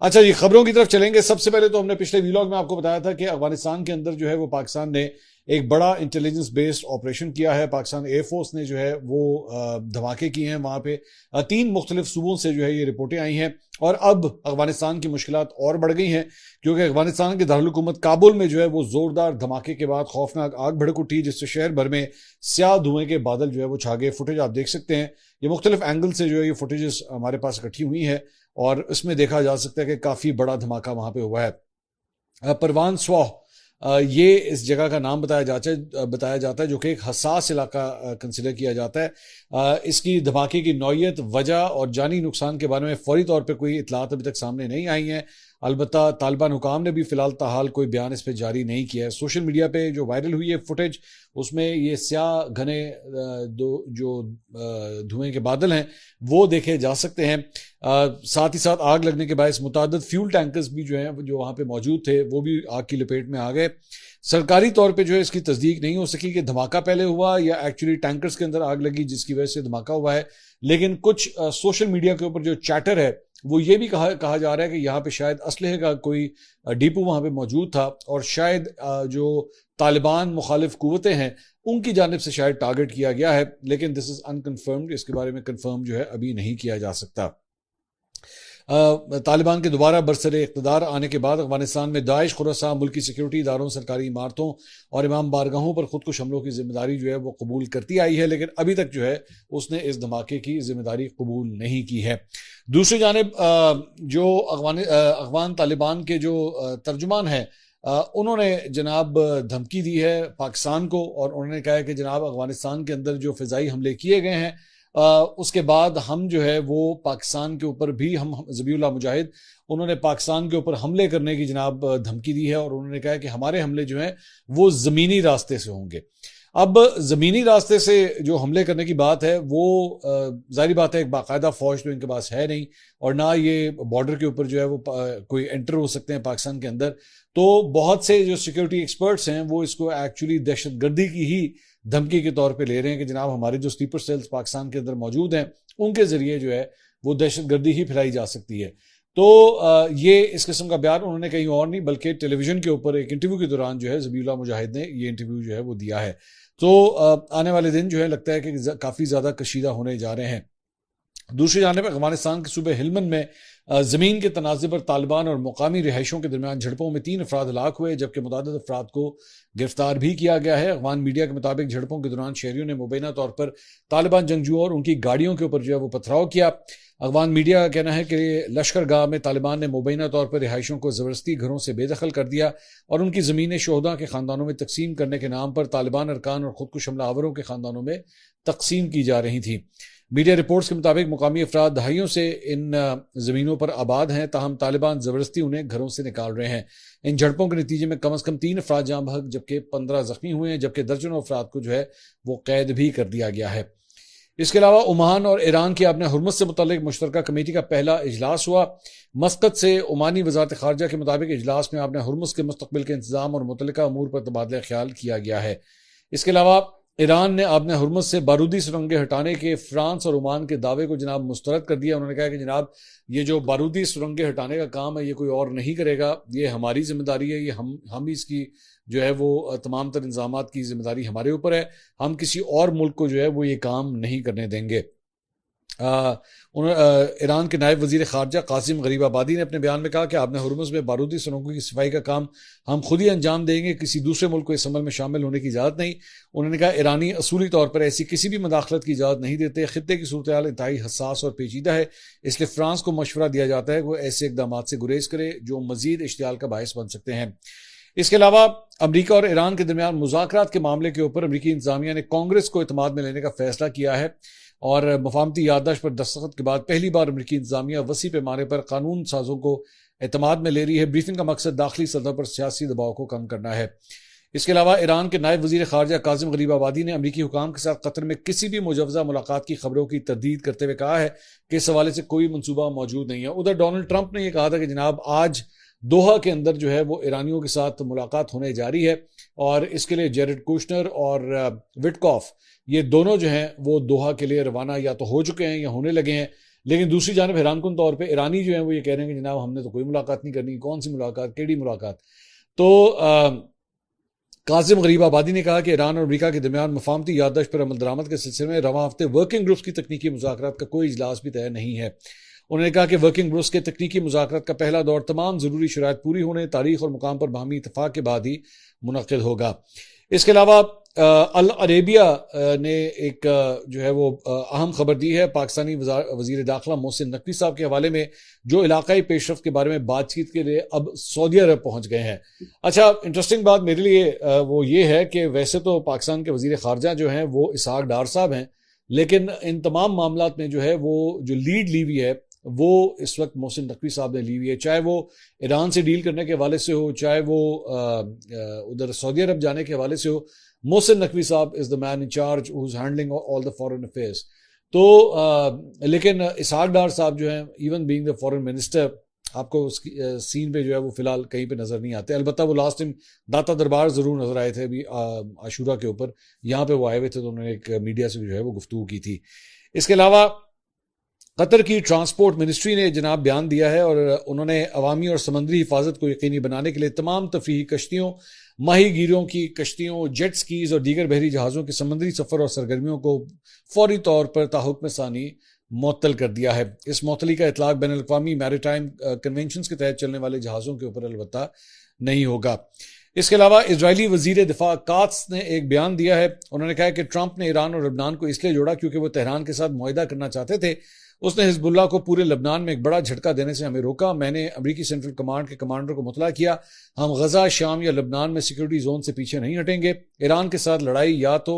अच्छा जी, खबरों की तरफ चलेंगे। सबसे पहले तो हमने पिछले व्लॉग में आपको बताया था कि अफगानिस्तान के अंदर जो है वो पाकिस्तान ने एक बड़ा इंटेलिजेंस बेस्ड ऑपरेशन किया है। पाकिस्तान एयरफोर्स ने जो है वो धमाके किए हैं वहां पे। 3 मुख्तलिफ सूबों से जो है ये रिपोर्टें आई हैं और अब अफगानिस्तान की मुश्किलात और बढ़ गई हैं, क्योंकि अफगानिस्तान के दारुल-हुकूमत काबुल में जो है वो जोरदार धमाके के बाद खौफनाक आग भड़क उठी, जिससे शहर भर में स्याह धुएं के बादल जो है वो छा गए। फुटेज आप देख सकते हैं, ये मुख्तलिफ एंगल से जो है ये फुटेजेस हमारे पास इकट्ठी हुई है और इसमें देखा जा सकता है कि काफी बड़ा धमाका वहां पे हुआ है। परवान स्वाह ये इस जगह का नाम बताया जाता है जो कि एक हसास इलाका कंसिडर किया जाता है। इसकी धमाके की नौयत, वजह और जानी नुकसान के बारे में फौरी तौर पे कोई इतलात अभी तक सामने नहीं आई हैं। अलबत्ता तालिबान हुकाम ने भी फिलहाल ताहाल कोई बयान इस पर जारी नहीं किया है। सोशल मीडिया पे जो वायरल हुई है फुटेज, उसमें ये स्याह घने धुएं के बादल हैं वो देखे जा सकते हैं। साथ ही साथ आग लगने के बायस मुतादिद फ्यूल टैंकर्स भी जो हैं जो वहां पे मौजूद थे वो भी आग की लपेट में आ गए। सरकारी तौर पे जो है इसकी तस्दीक नहीं हो सकी कि धमाका पहले हुआ या एक्चुअली टैंकर्स के अंदर आग लगी जिसकी वजह से धमाका हुआ है। लेकिन कुछ सोशल मीडिया के ऊपर जो चैटर है वो ये भी कहा जा रहा है कि यहाँ पे शायद असलहे का कोई डिपो वहां पे मौजूद था और शायद जो तालिबान मुखालिफ कुव्वतें हैं उनकी जानिब से शायद टारगेट किया गया है, लेकिन दिस इज अनकन्फर्म्ड। इसके बारे में कंफर्म जो है अभी नहीं किया जा सकता। तालिबान के दोबारा बरसरे इक़्तिदार आने के बाद अफगानिस्तान में दाइश खुरासान मुल्की सिक्योरिटी इदारों, सरकारी इमारतों और इमाम बारगाहों पर खुदकुश हमलों की जिम्मेदारी जो है वो कबूल करती आई है, लेकिन अभी तक जो है उसने इस धमाके की जिम्मेदारी कबूल नहीं की है। दूसरी जानिब जो अफगान तालिबान के जो तर्जुमान हैं उन्होंने जनाब धमकी दी है पाकिस्तान को और उन्होंने कहा है कि जनाब अफगानिस्तान के अंदर जो फ़िज़ाई हमले किए गए हैं उसके बाद हम जो है वो पाकिस्तान के ऊपर भी हम ज़बीउल्लाह मुजाहिद उन्होंने पाकिस्तान के ऊपर हमले करने की जनाब धमकी दी है और उन्होंने कहा कि हमारे हमले जो हैं वो ज़मीनी रास्ते से होंगे। अब ज़मीनी रास्ते से जो हमले करने की बात है वो जाहिर बात है एक बाकायदा फौज तो इनके पास है नहीं और ना ये बॉर्डर के ऊपर जो है वो कोई एंटर हो सकते हैं पाकिस्तान के अंदर। तो बहुत से जो सिक्योरिटी एक्सपर्ट्स हैं वो इसको एक्चुअली दहशतगर्दी की ही धमकी के तौर पे ले रहे हैं कि जनाब हमारे जो स्लीपर सेल्स पाकिस्तान के अंदर मौजूद हैं उनके जरिए जो है वो दहशतगर्दी ही फैलाई जा सकती है। तो ये इस किस्म का बयान उन्होंने कहीं और नहीं बल्कि टेलीविजन के ऊपर एक इंटरव्यू के दौरान जो है ज़बीउल्लाह मुजाहिद ने ये इंटरव्यू जो है वो दिया है। तो आने वाले दिन जो है लगता है कि काफ़ी ज़्यादा कशीदा होने जा रहे हैं। दूसरी जानिब अफगानिस्तान के सूबे हिलमन में ज़मीन के तनाज़े पर तालिबान और मुकामी रिहायशों के दरमियान झड़पों में 3 अफराद हलाक हुए जबकि मुतअद्दिद अफराद को गिरफ्तार भी किया गया है। अफगान मीडिया के मुताबिक झड़पों के दौरान शहरियों ने मुबैना तौर पर तालिबान जंगजुओं और उनकी गाड़ियों के ऊपर जो है वो पथराव किया। अफगान मीडिया का कहना है कि लश्करगाह में तालिबान ने मुबैना तौर पर रिहायशों को ज़बरदस्ती घरों से बेदखल कर दिया और उनकी ज़मीनें शोहदा के ख़ानदानों में तकसीम करने के नाम पर तालिबान अरकान और खुदकुश हमलावरों के ख़ानदानों में तकसीम की जा रही थी। मीडिया रिपोर्ट्स के मुताबिक मुकामी अफराद दहाइयों से इन ज़मीनों पर आबाद हैं, ताहम तालिबान ज़बरदस्ती उन्हें घरों से निकाल रहे हैं। इन झड़पों के नतीजे में कम अज़ कम 3 अफराद जाँ बहक जबकि 15 ज़ख्मी हुए हैं, जबकि दर्जनों अफराद को जो है वो कैद भी कर दिया गया है। इसके अलावा ओमान और ईरान की आपने हुर्मुज़ से मुतल्लिक मुश्तरका कमेटी का पहला इजलास हुआ। मस्कत से ओमानी वज़ारत ख़ारजा के मुताबिक इजलास में आपने हुर्मुज़ के मुस्तक़बिल के इंतज़ाम और मुतल्लिका अमूर पर तबादला ख्याल किया गया है। इसके अलावा ईरान ने आपने हुर्मुज़ से बारूदी सुरंगें हटाने के फ्रांस और ओमान के दावे को जनाब मुस्तरद कर दिया। उन्होंने कहा कि जनाब ये जो बारूदी सुरंगें हटाने का काम है ये कोई और नहीं करेगा, ये हमारी जिम्मेदारी है, ये हम ही इसकी जो है वो तमाम तर इंतजामात की जिम्मेदारी हमारे ऊपर है, हम किसी और मुल्क को जो है वो ये काम नहीं करने देंगे। ईरान के नायब वजीर खारजा कासिम गरीबाबादी ने अपने बयान में कहा कि आपने हुर्मुज़ में बारूदी सुरंगों की सफाई का काम हम खुद ही अंजाम देंगे, किसी दूसरे मुल्क को इस अमल में शामिल होने की इजाज़त नहीं। उन्होंने कहा ईरानी असूली तौर पर ऐसी किसी भी मदाखलत की इजाज़त नहीं देते। खित्ते की सूरत हाल इंतहाई हसास और पेचीदा है, इसलिए फ्रांस को मशवरा दिया जाता है कि वो ऐसे इकदाम से गुरेज करे जो मजीद इश्तियाल का बायस बन सकते हैं। इसके अलावा अमरीका और ईरान के दरमियान मुज़ाकरात के मामले के ऊपर अमरीकी इंतजामिया ने कांग्रेस को इत्मीनान में लेने का फैसला किया है और मफाहमती याददाश्त पर दस्तखत के बाद पहली बार अमरीकी इंतजामिया वसी पैमाने पर कानून साजों को इत्मीनान में ले रही है। ब्रीफिंग का मकसद दाखिली सतह पर सियासी दबाव को कम करना है। इसके अलावा ईरान के नायब वजीर खारजा कासिम गरीबाबादी ने अमरीकी हुकाम के साथ कतर में किसी भी मुजवजा मुलाकात की खबरों की तरदीद करते हुए कहा है कि इस हवाले से कोई मनसूबा मौजूद नहीं है। उधर डोनाल्ड ट्रंप ने यह कहा था कि जनाब आज दोहा के अंदर जो है वो ईरानियों के साथ मुलाकात होने जा रही है और इसके लिए जेरेड कुशनर और विटकॉफ ये दोनों जो हैं वो दोहा के लिए रवाना या तो हो चुके हैं या होने लगे हैं। लेकिन दूसरी जानब हैरानकुन तौर पर ईरानी जो है वो ये कह रहे हैं कि जनाब हमने तो कोई मुलाकात नहीं करनी, कौन सी मुलाकात, केड़ी मुलाकात। तो कासिम गरीब आबादी ने कहा कि ईरान और अमरीका के दरमियान मफाहमती याददाश्त पर अमल दरामद के सिलसिले में रवां हफ्ते वर्किंग ग्रुप्स की तकनीकी मुज़ाकरात का कोई इजलास भी तय नहीं है। उन्होंने कहा कि वर्किंग ग्रुप्स के तकनीकी मुज़ाकरात का पहला दौर तमाम ज़रूरी शराइत पूरी होने, तारीख और मुकाम पर बाहमी इत्तफाक के बाद ही मुनक़िद होगा। इसके अलावा अल अरेबिया ने एक जो है वो अहम खबर दी है पाकिस्तानी वज़ीर दाखिला मोहसिन नकवी साहब के हवाले में, जो इलाकाई पेशरफ्त के बारे में बातचीत के लिए अब सऊदी अरब पहुंच गए हैं। अच्छा, इंटरेस्टिंग बात मेरे लिए वो ये है कि वैसे तो पाकिस्तान के वज़ीर ख़ारजा जो हैं वो इसहाक डार साहब हैं, लेकिन इन तमाम मामलात में जो है वो जो लीड ली हुई है वो इस वक्त मोहसिन नकवी साहब ने ली हुई है, चाहे वो ईरान से डील करने के हवाले से हो, चाहे वो उधर सऊदी अरब जाने के हवाले से हो। मोहसिन नकवी साहब is the man in charge who is handling all the foreign affairs. तो लेकिन इसहाक डार साहब जो हैं, even being the foreign minister, आपको उसकी सीन पे जो है वो फिलहाल कहीं पे नजर नहीं आते। अलबत्ता वो लास्ट टाइम दाता दरबार जरूर नजर आए थे अभी आशूरा के ऊपर, यहाँ पे वो आए हुए थे, तो उन्होंने एक मीडिया से जो है वो गुफ्तगू की थी। इसके अलावा कतर की ट्रांसपोर्ट मिनिस्ट्री ने जनाब बयान दिया है और उन्होंने अवामी और समंदरी हिफाजत को यकीनी बनाने के लिए तमाम तफरीही कश्तियों, माहीगीरों की कश्तियों, जेट स्कीज और दीगर बहरी जहाज़ों के समंदरी सफ़र और सरगर्मियों को फौरी तौर पर ताहुक्म सानी मुअत्तल कर दिया है। इस मुअत्तली का इतलाक बैन अल-अक़वामी मैरीटाइम कन्वेंशन के तहत चलने वाले जहाज़ों के ऊपर अलबत्ता नहीं होगा। इसके अलावा इजरायली वजीर दिफा कात्स ने एक बयान दिया है। उन्होंने कहा कि ट्रंप ने ईरान और लबनान को इसलिए जोड़ा क्योंकि वो तेहरान के साथ मुआहिदा करना चाहते थे। उसने हिजबुल्लाह को पूरे लबनान में एक बड़ा झटका देने से हमें रोका। मैंने अमरीकी सेंट्रल कमांड के कमांडर को मुतला किया, हम गजा, शाम या लबनान में सिक्योरिटी जोन से पीछे नहीं हटेंगे। ईरान के साथ लड़ाई या तो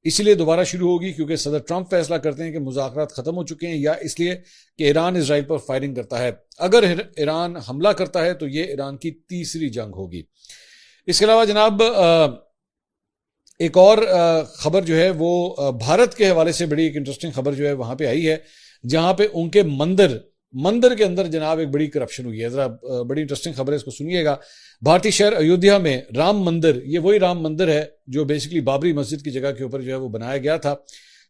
इसलिए दोबारा शुरू होगी क्योंकि सदर ट्रंप फैसला करते हैं कि मुज़ाकरात खत्म हो चुके हैं, या इसलिए कि ईरान इसराइल पर फायरिंग करता है। अगर ईरान हमला करता है तो ये ईरान की तीसरी जंग होगी। इसके अलावा जनाब एक और खबर जो है वो भारत के हवाले से बड़ी एक इंटरेस्टिंग खबर जो है वहां पे आई है, जहां पे उनके मंदिर के अंदर जनाब एक बड़ी करप्शन हुई है। जरा बड़ी इंटरेस्टिंग खबर है, इसको सुनिएगा। भारतीय शहर अयोध्या में राम मंदिर, ये वही राम मंदिर है जो बेसिकली बाबरी मस्जिद की जगह के ऊपर जो है वो बनाया गया था।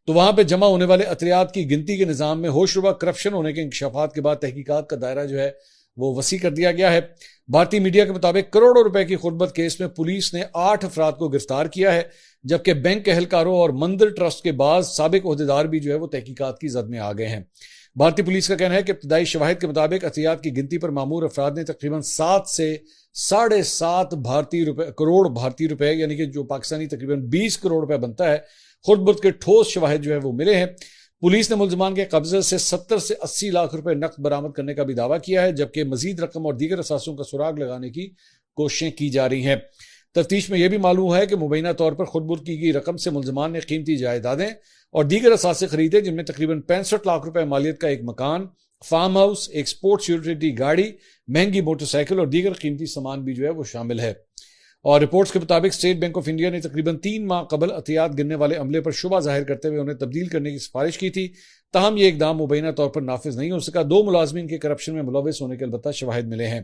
तो वहां पे जमा होने वाले अतरियात की गिनती के निजाम में होशरुबा करप्शन होने के इंकशाफात के बाद तहकीकात का दायरा जो है वो वसी कर दिया गया है। भारतीय मीडिया के मुताबिक करोड़ों रुपए की खुर्बत केस में पुलिस ने 8 अफराद को गिरफ्तार किया है, जबकि बैंक के एहलकारों और मंदिर ट्रस्ट के बाद साबिक ओहदेदार भी जो है वो तहकीकात की जद में आ गए हैं। भारतीय पुलिस का कहना है कि इब्तदाई शवाहिद के मुताबिक अतियात की गिनती पर मामूर अफराद ने तकरीबन 7 से 7.5 करोड़ भारतीय रुपए, यानी कि जो पाकिस्तानी तकरीबन 20 करोड़ रुपए बनता है, खुर्द के ठोस शवाहिद जो है वो मिले हैं। पुलिस ने मुलजमान के कब्जे से 70 से 80 लाख रुपए नकद बरामद करने का भी दावा किया है, जबकि मजीद रकम और दीगर असासों का सुराग लगाने की कोशिशें की जा रही हैं। तफ्तीश में यह भी मालूम है कि मुबैना तौर पर खुदबुर्द की गई रकम से मुलजमान ने कीमती जायदादें और दीगर असासे खरीदे, जिनमें तकरीबन 65 लाख रुपए मालियत का एक मकान, फार्म हाउस, एक स्पोर्ट्स यूटिलिटी गाड़ी, महंगी मोटरसाइकिल और दीगर कीमती सामान भी जो है वो शामिल है। और रिपोर्ट्स के मुताबिक स्टेट बैंक ऑफ इंडिया ने तकरीबन 3 माह कबल अतियात गिनने वाले अमले पर शुबा जाहिर करते हुए उन्हें तब्दील करने की सिफारिश की थी। ताहम यह इकदाम मुबैना तौर पर नाफिज नहीं हो सका। 2 मुलाजमीन के करप्शन में मुलविस होने के अलबत्ता शवाहिद मिले हैं।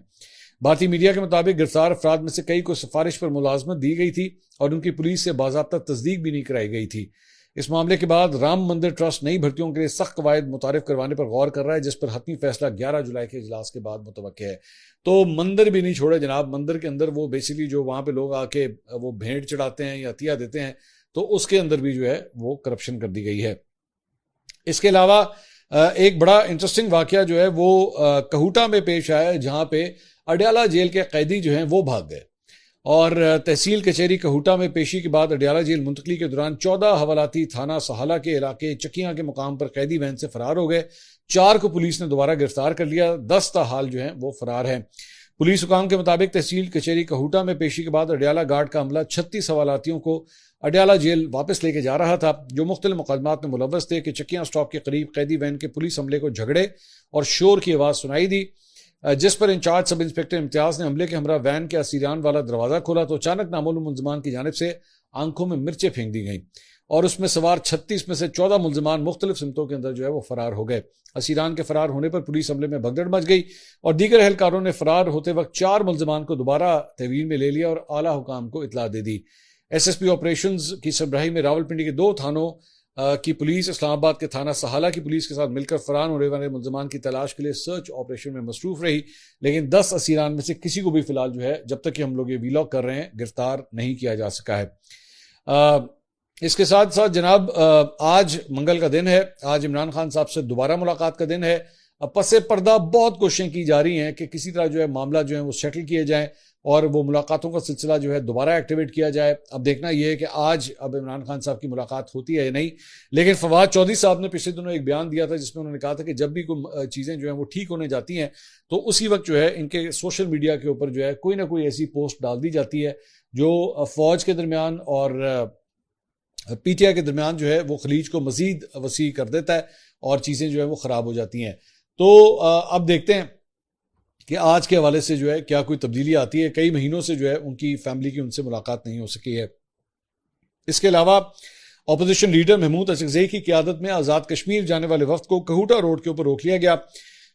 भारतीय मीडिया के मुताबिक गिरफ्तार अफराद में से कई को सिफारिश पर मुलाजमत दी गई थी और उनकी पुलिस से बाज़ाब्ता तस्दीक भी नहीं कराई गई थी। इस मामले के बाद राम मंदिर ट्रस्ट नई भर्तियों के लिए सख्त कवायद मुतारिफ करवाने पर गौर कर रहा है, जिस पर हतमी फैसला 11 जुलाई के इजलास के बाद मुतवक्किल है। तो मंदिर भी नहीं छोड़े जनाब। मंदिर के अंदर वो बेसिकली जो वहां पे लोग आके वो भेंट चढ़ाते हैं या अतिया देते हैं, तो उसके अंदर भी जो है वो करप्शन कर दी गई है। इसके अलावा एक बड़ा इंटरेस्टिंग वाकया जो है वो कहूटा में पेश आया है, जहां पे अडयाला जेल के कैदी जो हैं वो भाग गए और तहसील कचहरी कहूटा में पेशी के बाद अडयाला जेल मुंतकली के दौरान 14 हवालाती थाना सहाला के इलाके चकियां के मुकाम पर कैदी वैन से फरार हो गए। 4 को पुलिस ने दोबारा गिरफ्तार कर लिया, 10 ताहाल जो हैं वो फरार हैं। पुलिस हुकाम के मुताबिक तहसील कचहरी कहूटा में पेशी के बाद अडयाला गार्ड का अमला 36 हवालातियों को अडयाला जेल वापस लेके जा रहा था, जो मुख्तलिफ मुकदमात में मुलव्वस थे कि चकियां स्टॉप के करीब कैदी वैन के पुलिस हमले को झगड़े और शोर की आवाज़ सुनाई दी, जिस पर इंचार्ज सब इंस्पेक्टर इम्तियाज ने हमले के हमरा वैन के असीरान वाला दरवाजा खोला तो अचानक नामालूम मुलजमान की जानिब से आंखों में मिर्चें फेंक दी गई और उसमें सवार 36 में से 14 मुलजमान मुख्तलिफ सिमतों के अंदर जो है वो फरार हो गए। असीरान के फरार होने पर पुलिस हमले में भगदड़ मच गई और दीगर एहलकारों ने फरार होते वक्त 4 मुलजमान को दोबारा तहवील में ले लिया और आला हुकाम को इतला दे दी। SSP ऑपरेशंस की सरबराही में रावलपिंडी के 2 थानों की पुलिस इस्लामाबाद के थाना सहाला की पुलिस के साथ मिलकर फरार होने वाले मुल्ज़मान की तलाश के लिए सर्च ऑपरेशन में मसरूफ रही, लेकिन 10 असीरान में से किसी को भी फिलहाल जो है, जब तक कि हम लोग ये वीलॉग कर रहे हैं, गिरफ्तार नहीं किया जा सका है। इसके साथ साथ जनाब, आज मंगल का दिन है, आज इमरान खान साहब से दोबारा मुलाकात का दिन है। अब पसे पर्दा बहुत कोशिशें की जा रही हैं कि किसी तरह जो है मामला जो है वो सेटल किए जाए और वो मुलाकातों का सिलसिला जो है दोबारा एक्टिवेट किया जाए। अब देखना यह है कि आज अब इमरान खान साहब की मुलाकात होती है या नहीं, लेकिन फवाद चौधरी साहब ने पिछले दिनों एक बयान दिया था जिसमें उन्होंने कहा था कि जब भी कोई चीज़ें जो है वो ठीक होने जाती हैं तो उसी वक्त जो है इनके सोशल मीडिया के ऊपर जो है कोई ना कोई ऐसी पोस्ट डाल दी जाती है जो फौज के दरमियान और पीटीआई के दरमियान जो है वो खलीज को मजीद वसी कर देता है और चीज़ें जो है वो ख़राब हो जाती हैं। तो अब देखते हैं कि आज के हवाले से जो है क्या कोई तब्दीली आती है। कई महीनों से जो है उनकी फैमिली की उनसे मुलाकात नहीं हो सकी है। इसके अलावा अपोजिशन लीडर महमूद अशरफजई की क़यादत में आज़ाद कश्मीर जाने वाले वफ्द को कहूटा रोड के ऊपर रोक लिया गया।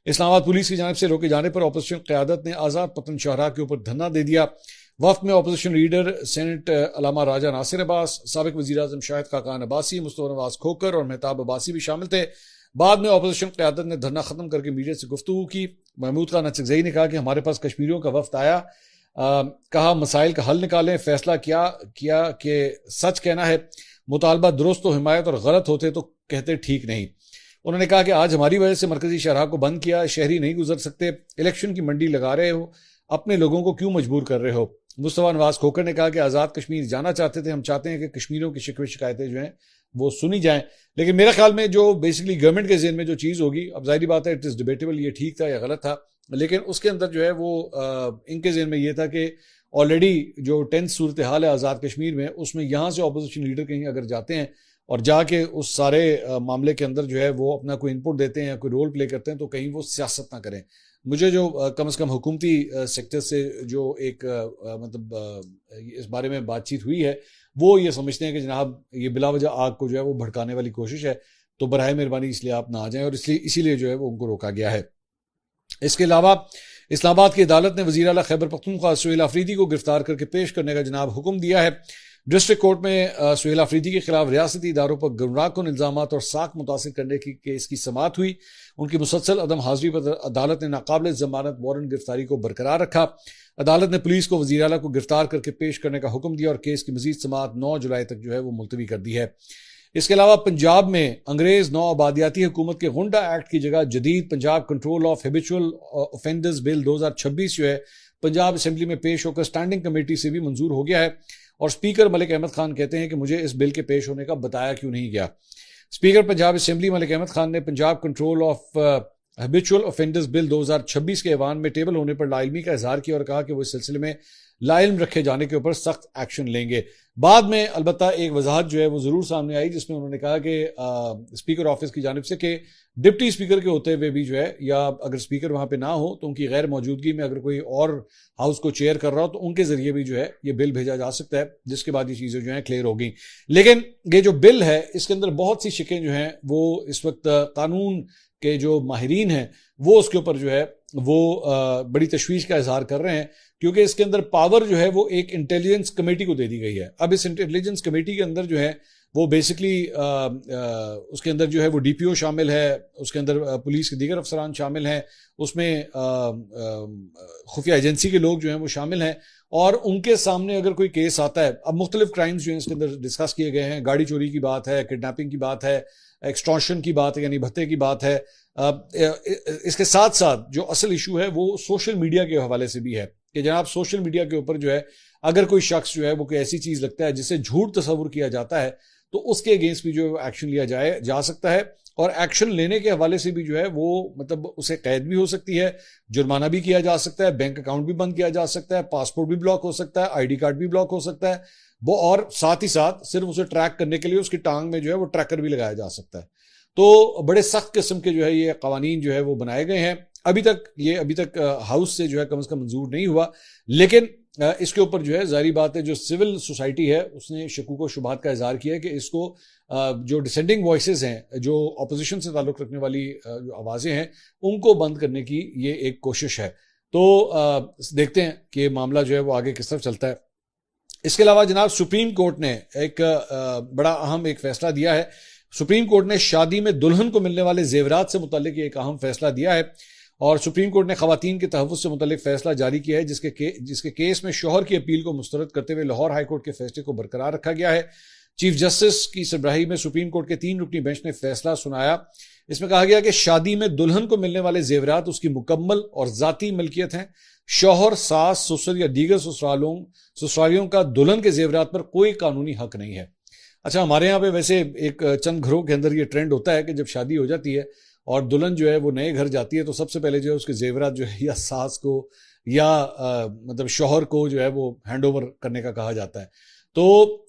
इस्लामाबाद पुलिस की जानिब से रोके जाने पर अपोजिशन क़यादत ने आज़ाद पतन शाहराह के ऊपर धरना दे दिया। वफ्द में अपोजिशन लीडर सेनेट अलामा राजा नासिर अब्बास, साबिक वज़ीर आज़म शाहिद खाकान अब्बासी, मुस्तफ़ा नवाज खोकर और मेहताब अब्बासी भी शामिल थे। बाद में अपोजिशन क़यादत ने धरना ख़त्म करके मीडिया से गुफ्तगू की। महमूद खान अशरफजई ने कहा कि हमारे पास कश्मीरियों का वफ्द आया, कहा मसाइल का हल निकालें, फैसला किया कि सच कहना है, मुतालबा दुरुस्त तो हिमायत और गलत होते तो कहते ठीक नहीं। उन्होंने कहा कि आज हमारी वजह से मरकजी शहरा को बंद किया, शहरी नहीं गुजर सकते, इलेक्शन की मंडी लगा रहे हो, अपने लोगों को क्यों मजबूर कर रहे हो। मुस्तफ़ा नवाज खोकर ने कहा कि आज़ाद कश्मीर जाना चाहते थे, हम चाहते हैं कि कश्मीरियों की शिकवे शिकायतें जो हैं वो सुनी जाएं, लेकिन मेरे ख्याल में जो बेसिकली गवर्नमेंट के ज़हन में जो चीज़ होगी, अब जाहिर बात है इट इज़ डिबेटेबल, ये ठीक था या गलत था, लेकिन उसके अंदर जो है वो इनके ज़हन में ये था कि ऑलरेडी जो टेंस सूरत हाल है आज़ाद कश्मीर में, उसमें यहाँ से अपोजिशन लीडर कहीं अगर जाते हैं और जाके उस सारे मामले के अंदर जो है वो अपना कोई इनपुट देते हैं या कोई रोल प्ले करते हैं तो कहीं वो सियासत ना करें। मुझे जो कम से कम हुकूमती सेक्टर से जो एक इस बारे में बातचीत हुई है वो ये समझते हैं कि जनाब ये बिला वजह आग को जो है वो भड़काने वाली कोशिश है, तो बराए मेहरबानी इसलिए आप ना आ जाएं, और इसीलिए जो है वो उनको रोका गया है। इसके अलावा इस्लामाबाद की अदालत ने वज़ीर आला खैबर पख्तूनख्वा सुहेल अफरीदी को गिरफ्तार करके पेश करने का जनाब हुक्म दिया है। डिस्ट्रिक्ट कोर्ट में सुहेल अफरीदी के खिलाफ रियासती इदारों पर गुमराहकुन इल्जामात और साख मुतासिर करने की केस की समाअत हुई। उनकी मुसलसल अदम हाजिरी पर अदालत ने नाकाबिल जमानत वारंट गिरफ्तारी को बरकरार रखा। अदालत ने पुलिस को वज़ीर आला को गिरफ्तार करके पेश करने का हुक्म दिया और केस की मजीद समाअत 9 जुलाई तक जो है वो मुलतवी कर दी है। इसके अलावा पंजाब में अंग्रेज नौ आबादियाती हुकूमत के गुंडा एक्ट की जगह जदीद Punjab control of habitual offenders bill 2026 जो है पंजाब असेंबली में पेश होकर स्टैंडिंग कमेटी से भी मंजूर हो गया है। और स्पीकर मलिक अहमद खान कहते हैं कि मुझे इस बिल के पेश होने का बताया क्यों नहीं गया। स्पीकर पंजाब असेंबली मलिक अहमद खान ने Punjab control of habitual offenders bill 2026 के ऐवान में टेबल होने पर लाइलमी का इजहार किया और कहा कि वो इस सिलसिले में लाइल्म रखे जाने के ऊपर सख्त एक्शन लेंगे। बाद में अलबत्ता एक वजाहत जो है वो जरूर सामने आई जिसमें उन्होंने कहा कि स्पीकर ऑफिस की जानिब से कि डिप्टी स्पीकर के होते हुए भी जो है या अगर स्पीकर वहां पे ना हो तो उनकी गैर मौजूदगी में अगर कोई और हाउस को चेयर कर रहा हो तो उनके जरिए भी जो है ये बिल भेजा जा सकता है, जिसके बाद ये चीजें जो है क्लियर हो गई। लेकिन ये जो बिल है इसके अंदर बहुत सी शिकें जो हैं वो इस वक्त कानून के जो माहिरीन हैं वो उसके ऊपर जो है वो बड़ी तशवीश का इजहार कर रहे हैं, क्योंकि इसके अंदर पावर जो है वो एक इंटेलिजेंस कमेटी को दे दी गई है। अब इस इंटेलिजेंस कमेटी के अंदर जो है वो बेसिकली उसके अंदर जो है वो डीपीओ शामिल है, उसके अंदर पुलिस के दीगर अफसरान शामिल हैं, उसमें खुफिया एजेंसी के लोग जो हैं वो शामिल हैं, और उनके सामने अगर कोई केस आता है, अब मुख्तलिफ क्राइम्स जो हैं इसके अंदर डिस्कस किए गए हैं, गाड़ी चोरी की बात है, किडनैपिंग की बात है, एक्सटॉर्शन की बात है यानी भत्ते की बात है। इसके साथ साथ जो असल इशू है वो सोशल मीडिया के हवाले से भी है कि जनाब सोशल मीडिया के ऊपर जो है अगर कोई शख्स जो है वो कोई ऐसी चीज लगता है जिसे झूठ तस्वुर किया जाता है तो उसके अगेंस्ट भी जो एक्शन लिया जा सकता है, और एक्शन लेने के हवाले से भी जो है वो मतलब उसे कैद भी हो सकती है, जुर्माना भी किया जा सकता है, बैंक अकाउंट भी बंद किया जा सकता है, पासपोर्ट भी ब्लॉक हो सकता है, आईडी कार्ड भी ब्लॉक हो सकता है वो, और साथ ही साथ सिर्फ उसे ट्रैक करने के लिए उसकी टांग में जो है वो ट्रैकर भी लगाया जा सकता है। तो बड़े सख्त किस्म के जो है ये कवानीन जो है वो बनाए गए हैं। अभी तक हाउस से जो है कम से कम मंजूर नहीं हुआ, लेकिन इसके ऊपर जो है जारी बात है जो सिविल सोसाइटी है उसने शकूक व शुबहात का इजहार किया है कि इसको जो डिसेंडिंग वॉइसेस हैं, जो अपोजिशन से ताल्लुक रखने वाली जो आवाज़ें हैं, उनको बंद करने की ये एक कोशिश है। तो देखते हैं कि मामला जो है वो आगे किस तरफ चलता है। इसके अलावा जनाब सुप्रीम कोर्ट ने एक बड़ा अहम एक फैसला दिया है। सुप्रीम कोर्ट ने शादी में दुल्हन को मिलने वाले जेवरात से मुतल्लिक एक अहम फैसला दिया है और सुप्रीम कोर्ट ने खवातीन के तहफ़्फ़ुज़ से मुतल्लिक फैसला जारी किया है, जिसके केस में शौहर की अपील को मुस्तरद करते हुए लाहौर हाई कोर्ट के फैसले को बरकरार रखा गया है। चीफ जस्टिस की सरबराही में सुप्रीम कोर्ट के 3 रुकनी बेंच ने फैसला सुनाया। इसमें कहा गया कि शादी में दुल्हन को मिलने वाले जेवरात उसकी मुकम्मल और जाती मिल्कियत हैं। शौहर, सास, ससुर या दीगर ससुरालियों का दुल्हन के जेवरात पर कोई कानूनी हक नहीं है। अच्छा, हमारे यहाँ पे वैसे एक चंद घरों के अंदर ये ट्रेंड होता है कि जब शादी हो जाती है और दुल्हन जो है वो नए घर जाती है तो सबसे पहले जो है उसके जेवरात जो है या सास को या मतलब शौहर को जो है वो हैंड ओवर करने का कहा जाता है। तो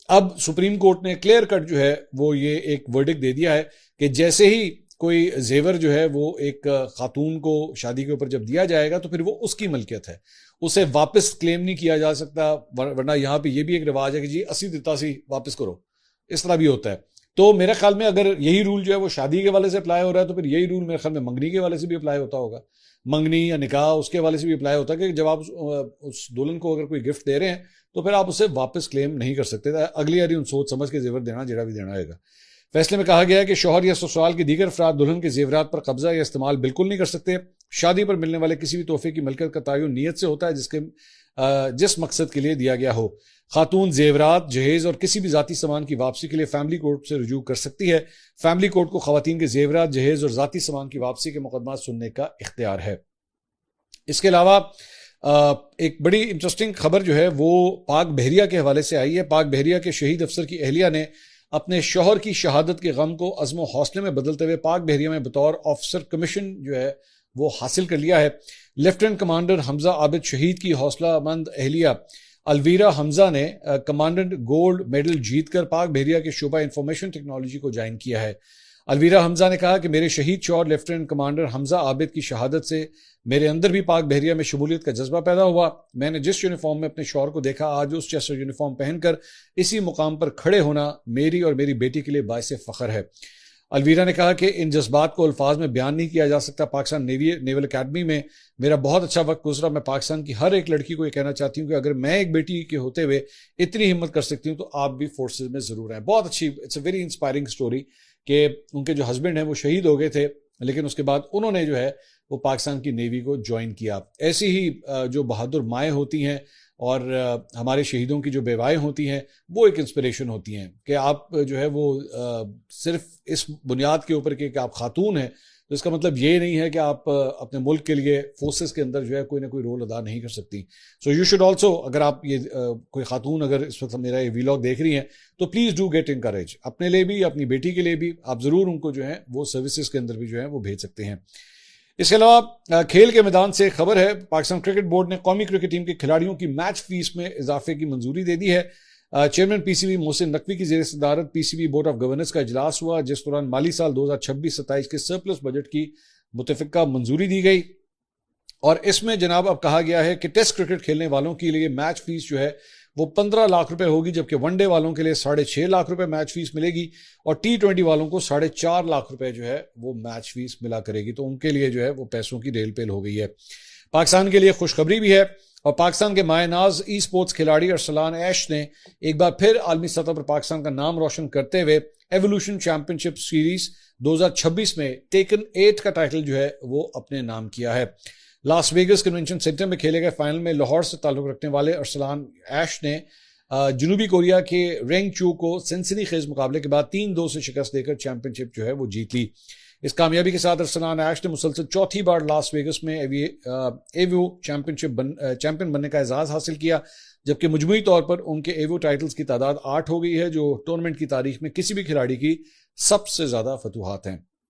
अब सुप्रीम कोर्ट ने क्लियर कट जो है वो ये एक वर्डिक्ट दे दिया है कि जैसे ही कोई जेवर जो है वो एक खातून को शादी के ऊपर जब दिया जाएगा तो फिर वो उसकी मलकियत है, उसे वापस क्लेम नहीं किया जा सकता। वरना यहाँ पे ये भी एक रिवाज है कि जी 80 दितासी वापस करो, इस तरह भी होता है। तो मेरे ख्याल में अगर यही रूल जो है वो शादी के वाले से अप्लाई हो रहा है तो फिर यही रूल मेरे ख्याल में मंगनी के वाले से भी अप्लाई होता होगा। मंगनी या निकाह उसके वाले से भी अप्लाई होता है कि जब आप उस दुल्हन को अगर कोई गिफ्ट दे रहे हैं तो फिर आप उसे वापस क्लेम नहीं कर सकते। अगली बारी उन सोच समझ के जेवर देना जेड़ा भी देना होगा। फैसले में कहा गया है कि शौहर या ससुराल के दीगर अफराद दुल्हन के जेवरात पर कब्जा या इस्तेमाल बिल्कुल नहीं कर सकते। शादी पर मिलने वाले किसी भी तोहफे की मिल्कियत का तयन नीयत से होता है जिस मकसद के लिए दिया गया हो। खातून जेवरात, जहेज और किसी भी जाती सामान की वापसी के लिए फैमिली कोर्ट से रुजू कर सकती है। फैमिली कोर्ट को खवातीन के जेवरात, जहेज और जाती सामान की वापसी के मुकदमात सुनने का इख्तियार है। इसके अलावा एक बड़ी इंटरेस्टिंग खबर जो है वो पाक बहरिया के हवाले से आई है। पाक बहरिया के शहीद अफसर की अहलिया ने अपने शौहर की शहादत के गम को अज़्म व हौसले में बदलते हुए पाक बहरिया में बतौर ऑफिसर कमीशन जो है वो हासिल कर लिया है। लेफ्टिनेंट कमांडर हमजा आबिद शहीद की हौसलामंद अहलिया अलवीरा हमजा ने कमांडेंट गोल्ड मेडल जीतकर पाक बहरिया के शोबा इंफॉर्मेशन टेक्नोलॉजी को ज्वाइन किया है। अलवीरा हमजा ने कहा कि मेरे शहीद शौहर लेफ्टिनेंट कमांडर हमजा आबिद की शहादत से मेरे अंदर भी पाक बहरिया में शमूलियत का जज्बा पैदा हुआ। मैंने जिस यूनिफॉर्म में अपने शौहर को देखा, आज उस जैसा यूनिफॉर्म पहनकर इसी मुकाम पर खड़े होना मेरी और मेरी बेटी के लिए बाइस फख्र है। अलवीरा ने कहा कि इन जज्बात को अल्फाज में बयान नहीं किया जा सकता। पाकिस्तान नेवल अकेडमी में मेरा बहुत अच्छा वक्त गुजरा। मैं पाकिस्तान की हर एक लड़की को ये कहना चाहती हूँ कि अगर मैं एक बेटी के होते हुए इतनी हिम्मत कर सकती हूँ तो आप भी फोर्सेज में जरूर हैं। बहुत अच्छी, it's a very inspiring story कि उनके जो हस्बैंड हैं वो शहीद हो गए थे लेकिन उसके बाद उन्होंने जो है वो पाकिस्तान की नेवी को ज्वाइन किया। ऐसी ही जो बहादुर माएँ होती हैं और हमारे शहीदों की जो बेवाएँ होती हैं वो एक इंस्पिरेशन होती हैं कि आप जो है वो सिर्फ इस बुनियाद के ऊपर कि आप खातून हैं तो इसका मतलब ये नहीं है कि आप अपने मुल्क के लिए फोर्सेस के अंदर जो है कोई ना कोई रोल अदा नहीं कर सकती। सो यू शुड ऑल्सो, अगर आप ये कोई खातून अगर इस वक्त मेरा ये व्लॉग देख रही हैं तो प्लीज़ डू गेट इनकरेज, अपने लिए भी अपनी बेटी के लिए भी आप ज़रूर उनको जो है वो सर्विसेज के अंदर भी जो है वो भेज सकते हैं। इसके अलावा खेल के मैदान से खबर है, पाकिस्तान क्रिकेट बोर्ड ने कौमी क्रिकेट टीम के खिलाड़ियों की मैच फीस में इजाफे की मंजूरी दे दी है। चेयरमैन पीसीबी मोहसिन नकवी की ज़ेर सदारत पीसीबी बोर्ड ऑफ गवर्नेंस का इजलास हुआ जिस दौरान माली साल 2026-27 के सरप्लस बजट की मुतफिका मंजूरी दी गई और इसमें जनाब अब कहा गया है कि टेस्ट क्रिकेट खेलने वालों के लिए मैच फीस जो है वो 15 लाख रुपए होगी, जबकि वनडे वालों के लिए 6.5 लाख रुपए मैच फीस मिलेगी और T20 वालों को 4.5 लाख रुपए जो है वो मैच फीस मिला करेगी। तो उनके लिए जो है वो पैसों की रेल पेल हो गई है। पाकिस्तान के लिए खुशखबरी भी है और पाकिस्तान के मायनाज ई स्पोर्ट्स खिलाड़ी अरसलान ऐश ने एक बार फिर आलमी सतह पर पाकिस्तान का नाम रोशन करते हुए एवोल्यूशन चैंपियनशिप सीरीज 2026 में टेकन 8 का टाइटल जो है वो अपने नाम किया है। लास वेगस कन्वेंशन सेंटर में खेले गए फाइनल में लाहौर से ताल्लुक रखने वाले अरसलान ऐश ने जनूबी कोरिया के रेंग चू को सनसनी खेज मुकाबले के बाद 3-2 से शिकस्त देकर चैंपियनशिप जो है वो जीत ली। इस कामयाबी के साथ अरसलान ऐश ने मुसलसल चौथी बार लास वेगस में एवो चैंपियन बनने का एजाज हासिल किया, जबकि मजमूई तौर पर उनके एवो टाइटल्स की तादाद 8 हो गई है, जो टूर्नामेंट की तारीख में किसी भी खिलाड़ी की सबसे ज्यादा फतूहात हैं।